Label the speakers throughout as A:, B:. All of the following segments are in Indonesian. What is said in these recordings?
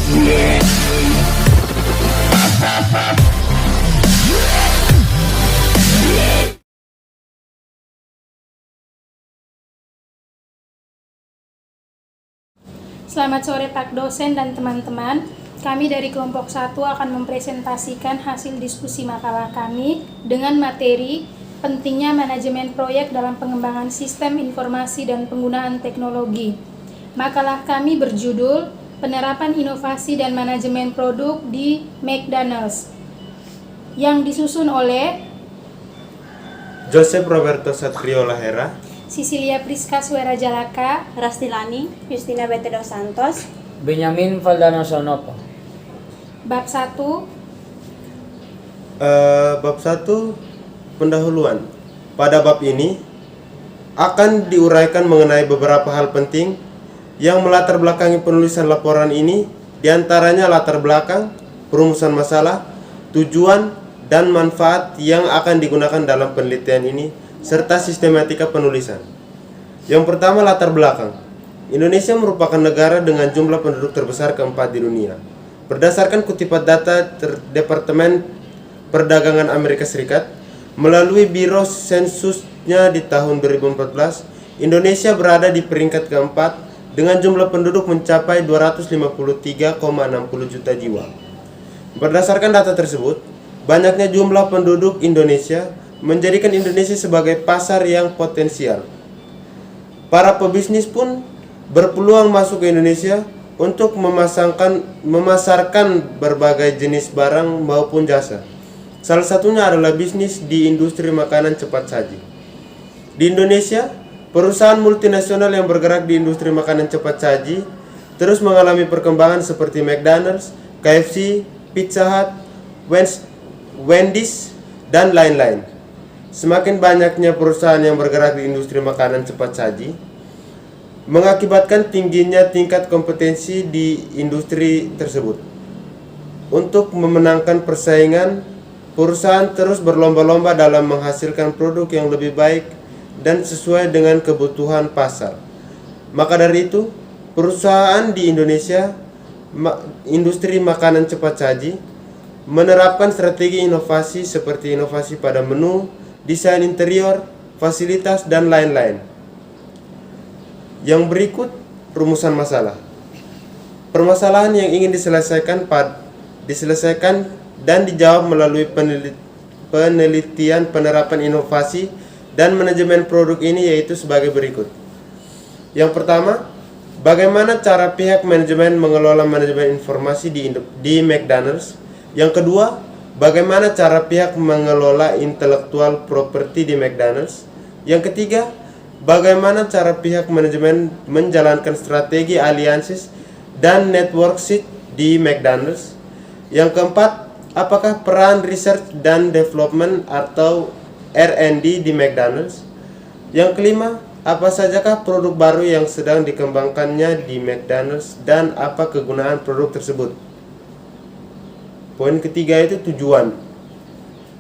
A: Selamat sore Pak dosen dan teman-teman. Kami dari kelompok 1 akan mempresentasikan hasil diskusi makalah kami dengan materi pentingnya manajemen proyek dalam pengembangan sistem informasi dan penggunaan teknologi. Makalah kami berjudul Penerapan Inovasi dan Manajemen Produk di McDonald's yang disusun oleh
B: Joseph Roberto Satrio Lahera,
A: Sisilia Priska Suera Jalaka,
C: Rastilani, Justina Bete dos Santos,
D: Benyamin Valdano Sonopo.
A: Bab 1,
B: Bab 1 pendahuluan. Pada bab ini akan diuraikan mengenai beberapa hal penting yang melatar belakangi penulisan laporan ini, diantaranya latar belakang, perumusan masalah, tujuan, dan manfaat yang akan digunakan dalam penelitian ini, serta sistematika penulisan. Yang pertama, latar belakang. Indonesia merupakan negara dengan jumlah penduduk terbesar keempat di dunia. Berdasarkan kutipan data Departemen Perdagangan Amerika Serikat, melalui Biro Sensusnya di tahun 2014, Indonesia berada di peringkat keempat dengan jumlah penduduk mencapai 253,60 juta jiwa. Berdasarkan data tersebut, banyaknya jumlah penduduk Indonesia menjadikan Indonesia sebagai pasar yang potensial. Para pebisnis pun berpeluang masuk ke Indonesia untuk memasarkan berbagai jenis barang maupun jasa. Salah satunya adalah bisnis di industri makanan cepat saji. Di Indonesia, perusahaan multinasional yang bergerak di industri makanan cepat saji terus mengalami perkembangan seperti McDonald's, KFC, Pizza Hut, Wendy's, dan lain-lain. Semakin banyaknya perusahaan yang bergerak di industri makanan cepat saji mengakibatkan tingginya tingkat kompetensi di industri tersebut. Untuk memenangkan persaingan, perusahaan terus berlomba-lomba dalam menghasilkan produk yang lebih baik dan sesuai dengan kebutuhan pasar. Maka dari itu, perusahaan di Indonesia, industri makanan cepat saji, menerapkan strategi inovasi seperti inovasi pada menu, desain interior, fasilitas, dan lain-lain. Yang berikut rumusan masalah. Permasalahan yang ingin diselesaikan dan dijawab melalui penelitian penerapan inovasi dan manajemen produk ini yaitu sebagai berikut. Yang pertama, bagaimana cara pihak manajemen mengelola manajemen informasi di McDonald's? Yang kedua, bagaimana cara pihak mengelola intellectual property di McDonald's? Yang ketiga, bagaimana cara pihak manajemen menjalankan strategi alliances dan networkship di McDonald's? Yang keempat, apakah peran research dan development atau R&D di McDonald's? Yang kelima, apa sajakah produk baru yang sedang dikembangkannya di McDonald's dan apa kegunaan produk tersebut? Poin ketiga itu tujuan.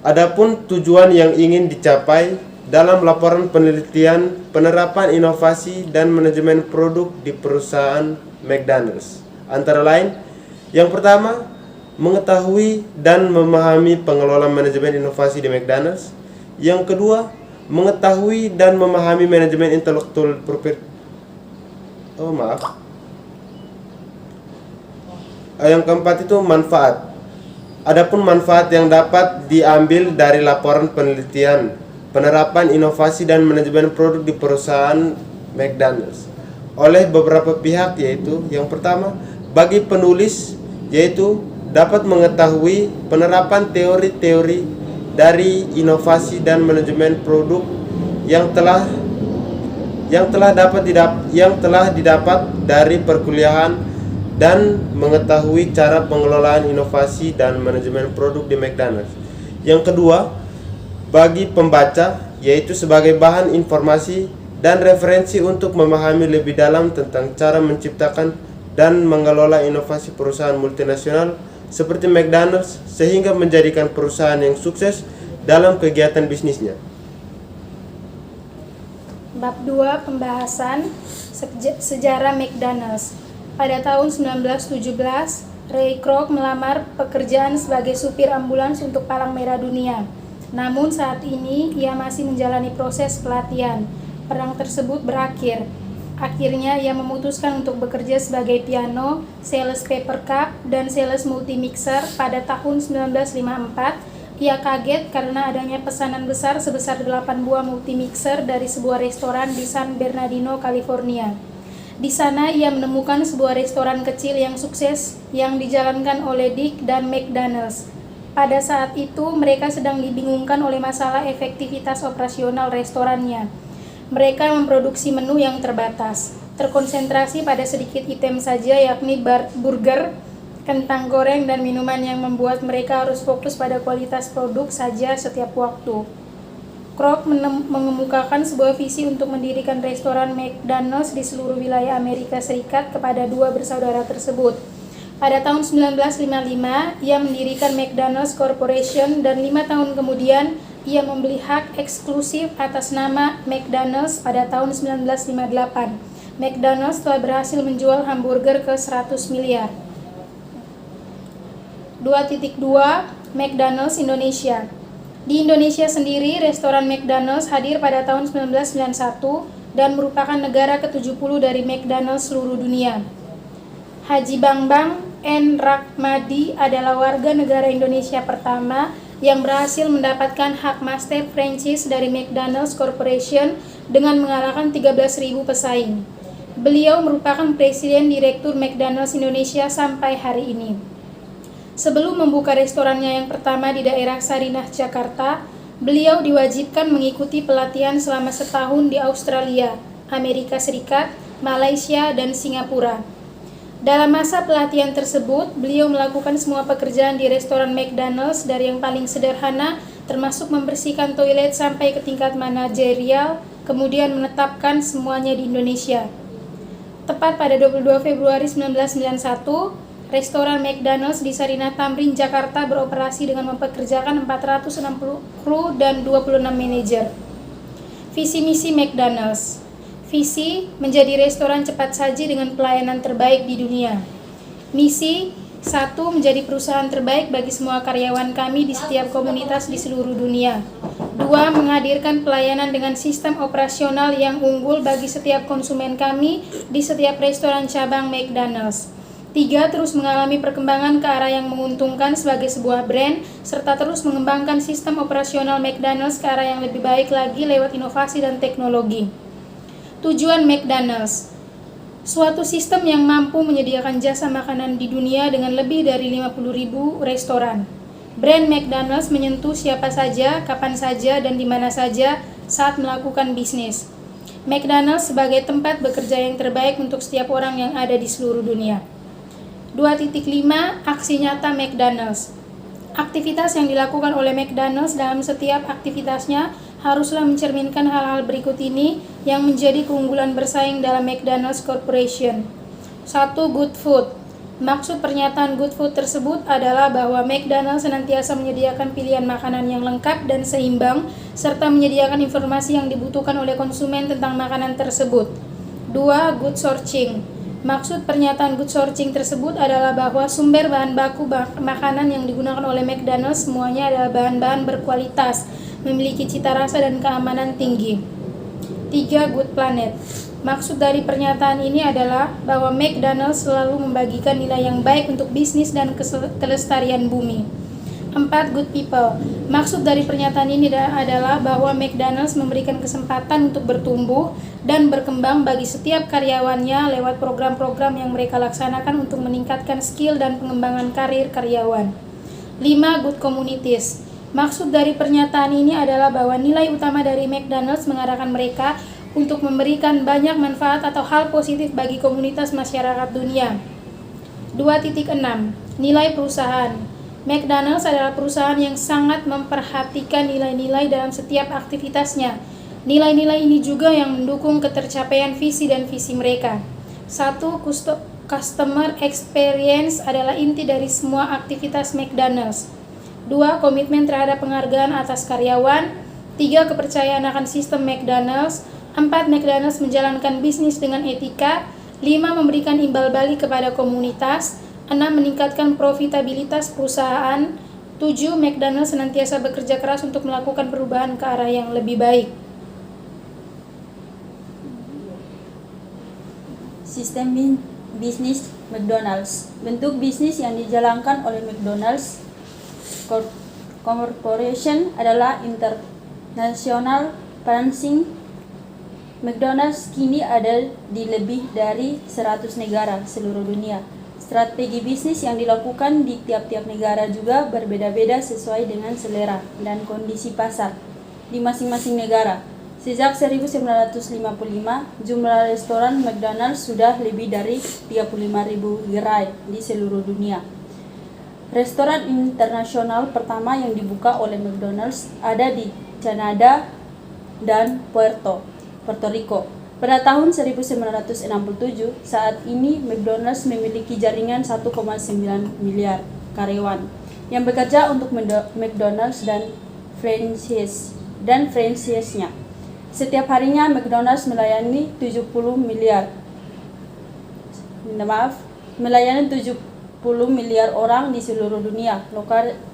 B: Adapun tujuan yang ingin dicapai dalam laporan penelitian penerapan inovasi dan manajemen produk di perusahaan McDonald's, antara lain, yang pertama, mengetahui dan memahami pengelola manajemen inovasi di McDonald's. Yang kedua, mengetahui dan memahami manajemen intellectual property. Yang keempat itu manfaat. Adapun manfaat yang dapat diambil dari laporan penelitian penerapan inovasi dan manajemen produk di perusahaan McDonald's oleh beberapa pihak, yaitu yang pertama, bagi penulis, yaitu dapat mengetahui penerapan teori-teori dari inovasi dan manajemen produk yang telah didapat dari perkuliahan dan mengetahui cara pengelolaan inovasi dan manajemen produk di McDonald's. Yang kedua, bagi pembaca, yaitu sebagai bahan informasi dan referensi untuk memahami lebih dalam tentang cara menciptakan dan mengelola inovasi perusahaan multinasional seperti McDonald's sehingga menjadikan perusahaan yang sukses dalam kegiatan bisnisnya.
A: Bab 2, pembahasan sejarah McDonald's. Pada tahun 1917, Ray Kroc melamar pekerjaan sebagai supir ambulans untuk Palang Merah Dunia. Namun saat ini ia masih menjalani proses pelatihan. Perang tersebut berakhir. Akhirnya ia memutuskan untuk bekerja sebagai piano, sales paper cup, dan sales multimixer pada tahun 1954. Ia kaget karena adanya pesanan besar sebesar 8 buah multimixer dari sebuah restoran di San Bernardino, California. Di sana ia menemukan sebuah restoran kecil yang sukses yang dijalankan oleh Dick dan McDonald's. Pada saat itu mereka sedang dibingungkan oleh masalah efektivitas operasional restorannya. Mereka memproduksi menu yang terbatas, terkonsentrasi pada sedikit item saja, yakni burger, kentang goreng, dan minuman, yang membuat mereka harus fokus pada kualitas produk saja setiap waktu. Kroc mengemukakan sebuah visi untuk mendirikan restoran McDonald's di seluruh wilayah Amerika Serikat kepada dua bersaudara tersebut. Pada tahun 1955, ia mendirikan McDonald's Corporation, dan 5 tahun kemudian ia membeli hak eksklusif atas nama McDonald's pada tahun 1958. McDonald's telah berhasil menjual hamburger ke 100 miliar. 2.2 McDonald's Indonesia. Di Indonesia sendiri, restoran McDonald's hadir pada tahun 1991 dan merupakan negara ke-70 dari McDonald's seluruh dunia. Haji Bangbang N. Rakmadi adalah warga negara Indonesia pertama yang berhasil mendapatkan hak master franchise dari McDonald's Corporation dengan mengalahkan 13.000 pesaing. Beliau merupakan Presiden Direktur McDonald's Indonesia sampai hari ini. Sebelum membuka restorannya yang pertama di daerah Sarinah, Jakarta, beliau diwajibkan mengikuti pelatihan selama setahun di Australia, Amerika Serikat, Malaysia, dan Singapura. Dalam masa pelatihan tersebut, beliau melakukan semua pekerjaan di restoran McDonald's dari yang paling sederhana, termasuk membersihkan toilet, sampai ke tingkat manajerial, kemudian menetapkan semuanya di Indonesia. Tepat pada 22 Februari 1991, restoran McDonald's di Sarinah Tamrin, Jakarta beroperasi dengan mempekerjakan 460 kru dan 26 manajer. Visi misi McDonald's. Visi, menjadi restoran cepat saji dengan pelayanan terbaik di dunia. Misi, 1. Menjadi perusahaan terbaik bagi semua karyawan kami di setiap komunitas di seluruh dunia. 2. Menghadirkan pelayanan dengan sistem operasional yang unggul bagi setiap konsumen kami di setiap restoran cabang McDonald's. 3. Terus mengalami perkembangan ke arah yang menguntungkan sebagai sebuah brand, serta terus mengembangkan sistem operasional McDonald's ke arah yang lebih baik lagi lewat inovasi dan teknologi. Tujuan McDonald's, suatu sistem yang mampu menyediakan jasa makanan di dunia dengan lebih dari 50.000 restoran. Brand McDonald's menyentuh siapa saja, kapan saja, dan di mana saja saat melakukan bisnis. McDonald's sebagai tempat bekerja yang terbaik untuk setiap orang yang ada di seluruh dunia. 2.5 Aksi nyata McDonald's. Aktivitas yang dilakukan oleh McDonald's dalam setiap aktivitasnya haruslah mencerminkan hal-hal berikut ini yang menjadi keunggulan bersaing dalam McDonald's Corporation. 1. Good food. Maksud pernyataan good food tersebut adalah bahwa McDonald's senantiasa menyediakan pilihan makanan yang lengkap dan seimbang, serta menyediakan informasi yang dibutuhkan oleh konsumen tentang makanan tersebut. 2. Good sourcing. Maksud pernyataan good sourcing tersebut adalah bahwa sumber bahan baku makanan yang digunakan oleh McDonald's semuanya adalah bahan-bahan berkualitas, memiliki cita rasa dan keamanan tinggi. 3. Good planet. Maksud dari pernyataan ini adalah bahwa McDonald's selalu membagikan nilai yang baik untuk bisnis dan kelestarian bumi. 4. Good people. Maksud dari pernyataan ini adalah bahwa McDonald's memberikan kesempatan untuk bertumbuh dan berkembang bagi setiap karyawannya lewat program-program yang mereka laksanakan untuk meningkatkan skill dan pengembangan karir karyawan. 5. Good communities. Maksud dari pernyataan ini adalah bahwa nilai utama dari McDonald's mengarahkan mereka untuk memberikan banyak manfaat atau hal positif bagi komunitas masyarakat dunia. 2.6 Nilai perusahaan. McDonald's adalah perusahaan yang sangat memperhatikan nilai-nilai dalam setiap aktivitasnya. Nilai-nilai ini juga yang mendukung ketercapaian visi dan visi mereka. 1. Customer experience adalah inti dari semua aktivitas McDonald's. 2. Komitmen terhadap penghargaan atas karyawan. 3. Kepercayaan akan sistem McDonald's. 4. McDonald's menjalankan bisnis dengan etika. 5. Memberikan imbal balik kepada komunitas. 6. Meningkatkan profitabilitas perusahaan. 7. McDonald's senantiasa bekerja keras untuk melakukan perubahan ke arah yang lebih baik.
E: Sistem bisnis McDonald's. Bentuk bisnis yang dijalankan oleh McDonald's Corporation adalah international financing. McDonald's kini ada di lebih dari 100 negara seluruh dunia. Strategi bisnis yang dilakukan di tiap-tiap negara juga berbeda-beda sesuai dengan selera dan kondisi pasar di masing-masing negara. Sejak 1955, jumlah restoran McDonald's sudah lebih dari 35.000 gerai di seluruh dunia. Restoran internasional pertama yang dibuka oleh McDonald's ada di Canada dan Puerto Rico pada tahun 1967. Saat ini McDonald's memiliki jaringan 1,9 miliar karyawan yang bekerja untuk McDonald's dan franchise-nya. Setiap harinya McDonald's melayani 70 miliar orang di seluruh dunia.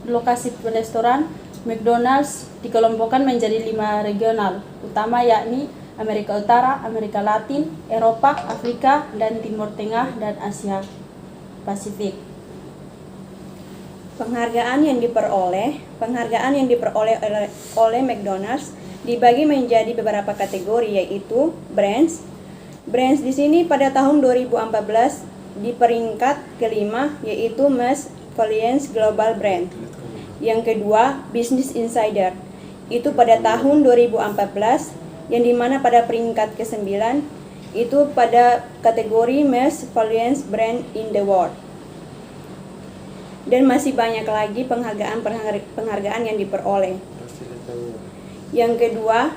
E: Lokasi restoran McDonald's dikelompokkan menjadi 5 regional utama, yakni Amerika Utara, Amerika Latin, Eropa, Afrika, dan Timur Tengah dan Asia Pasifik.
C: Penghargaan yang diperoleh oleh McDonald's dibagi menjadi beberapa kategori, yaitu brands. Brands di sini pada tahun 2014 di peringkat kelima, yaitu Most Valued Global Brand. Yang kedua, Business Insider, itu pada tahun 2014, yang dimana pada peringkat ke-9 itu pada kategori Most Valued Brand in the World. Dan masih banyak lagi penghargaan yang diperoleh. Yang kedua,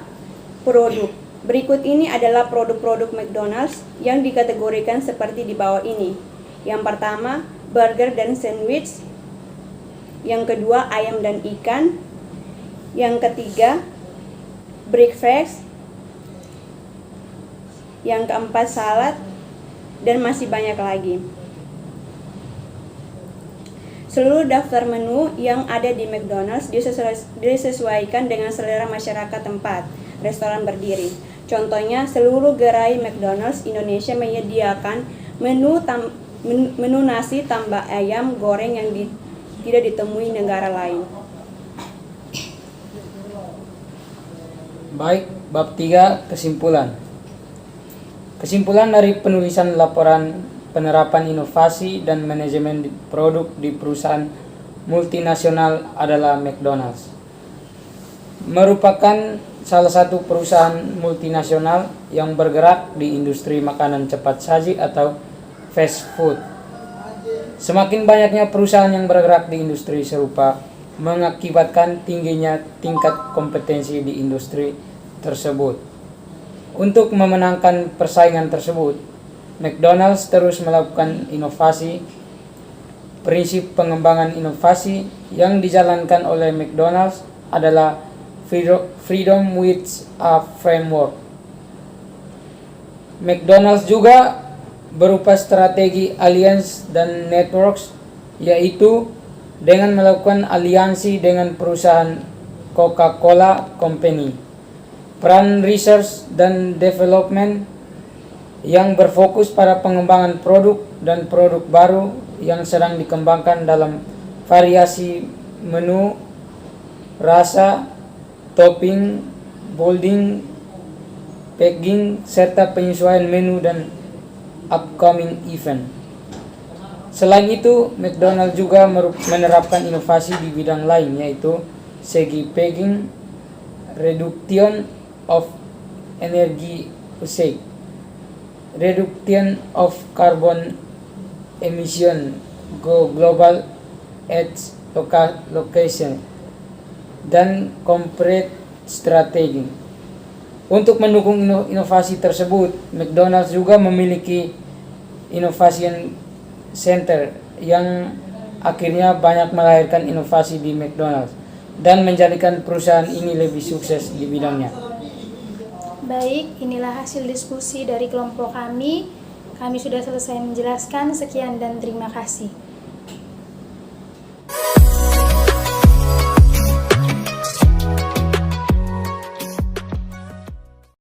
C: produk. Berikut ini adalah produk-produk McDonald's yang dikategorikan seperti di bawah ini. Yang pertama, burger dan sandwich. Yang kedua, ayam dan ikan. Yang ketiga, breakfast. Yang keempat, salad. Dan masih banyak lagi. Seluruh daftar menu yang ada di McDonald's disesuaikan dengan selera masyarakat tempat restoran berdiri. Contohnya, seluruh gerai McDonald's Indonesia menyediakan menu nasi tambah ayam goreng yang tidak ditemui negara lain.
D: Baik, bab 3, kesimpulan. Kesimpulan dari penulisan laporan penerapan inovasi dan manajemen produk di perusahaan multinasional adalah McDonald's merupakan salah satu perusahaan multinasional yang bergerak di industri makanan cepat saji atau fast food. Semakin banyaknya perusahaan yang bergerak di industri serupa mengakibatkan tingginya tingkat kompetensi di industri tersebut. Untuk memenangkan persaingan tersebut, McDonald's terus melakukan inovasi. Prinsip pengembangan inovasi yang dijalankan oleh McDonald's adalah freedom with a framework. McDonald's juga berupa strategi alliance dan networks, yaitu dengan melakukan aliansi dengan perusahaan Coca-Cola Company, peran research dan development yang berfokus pada pengembangan produk dan produk baru yang sedang dikembangkan dalam variasi menu, rasa, topping, bolding, packing, serta penyesuaian menu dan upcoming event. Selain itu, McDonald's juga menerapkan inovasi di bidang lain, yaitu segi packing, reduction of energy usage, reduction of carbon emission, go global edge location, dan corporate strategy. Untuk mendukung inovasi tersebut, McDonald's juga memiliki innovation center yang akhirnya banyak melahirkan inovasi di McDonald's dan menjadikan perusahaan ini lebih sukses di bidangnya.
A: Baik, inilah hasil diskusi dari kelompok kami. Kami sudah selesai menjelaskan. Sekian dan terima kasih.